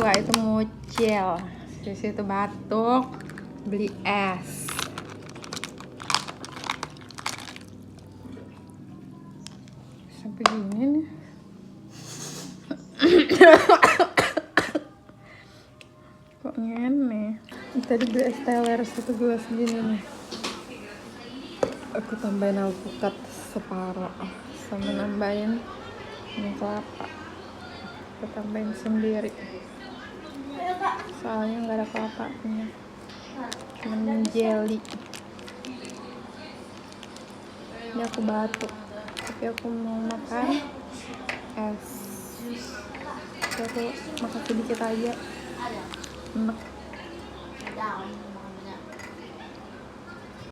kedua itu mucil, sisi itu batuk, beli es. Sampai gini nih. Kok ngene? Tadi beli es teler 1 gelas gini nih. Aku tambahin alpukat separuh sama nambahin minyak kelapa. Aku tambahin sendiri soalnya nggak ada kelapanya, cuma jelly. Ini aku batuk tapi aku mau makan es, jadi aku makan sedikit aja enak.